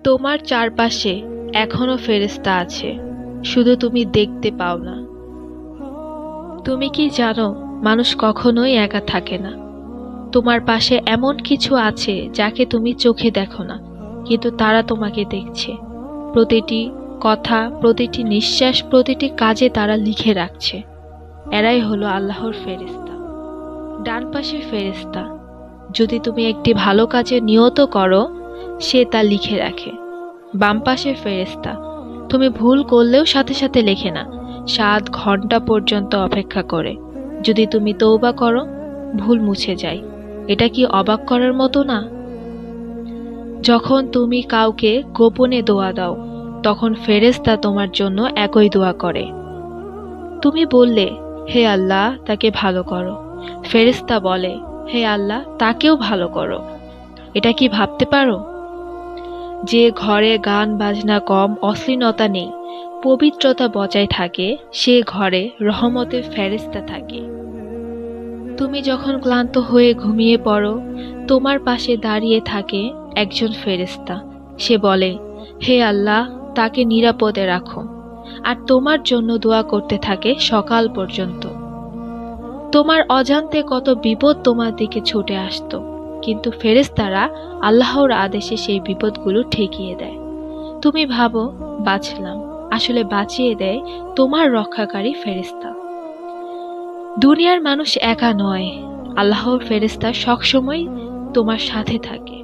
তোমার চারপাশে এখনো ফেরেশতা আছে, শুধু তুমি দেখতে পাও না। তুমি কি জানো, মানুষ কখনোই একা থাকে না। তোমার পাশে এমন কিছু আছে যাকে তুমি চোখে দেখো না, কিন্তু তারা তোমাকে দেখছে। প্রতিটি কথা, প্রতিটি নিঃশ্বাস, প্রতিটি কাজে তারা লিখে রাখছে। এরাই হলো আল্লাহর ফেরেশতা। ডান পাশের ফেরেশতা, যদি তুমি একটি ভালো কাজে নিয়ত করো, সে তা লিখে রাখে। বাম পাশের ফেরেশতা, তুমি ভুল করলেও সাথে সাথে লেখে না, 7 ঘন্টা পর্যন্ত অপেক্ষা করে। যদি তুমি তওবা করো, ভুল মুছে যায়। এটা কি অবাক করার মতো না? যখন তুমি কাউকে গোপনে দোয়া দাও, তখন ফেরেশতা তোমার জন্য একই দোয়া করে। তুমি বললে, হে আল্লাহ তাকে ভালো করো, ফেরেশতা বলে, হে আল্লাহ তাকেও ভালো করো। এটা কি ভাবতে পারো? যে ঘরে গান বাজনা কম, অশ্লীলতা নেই, পবিত্রতা বজায় থাকে, সে ঘরে রহমতের ফেরেশতা থাকে। তুমি যখন ক্লান্ত হয়ে ঘুমিয়ে পড়ো, তোমার পাশে দাঁড়িয়ে থাকে একজন ফেরেশতা। সে বলে, হে আল্লাহ তাকে নিরাপদে রাখো, আর তোমার জন্য দোয়া করতে থাকে সকাল পর্যন্ত। তোমার অজান্তে কত বিপদ তোমার দিকে ছুটে আসতো, কিন্তু ফেরেশতারা আল্লাহর আদেশে সেই বিপদগুলো ঠেকিয়ে দেয়। তুমি ভাবো বাঁচলাম, আসলে বাঁচিয়ে দেয় তোমার রক্ষাকারী ফেরেশতা। দুনিয়ার মানুষ একা নয়, আল্লাহর ফেরেশতা সবসময় তোমার সাথে থাকে।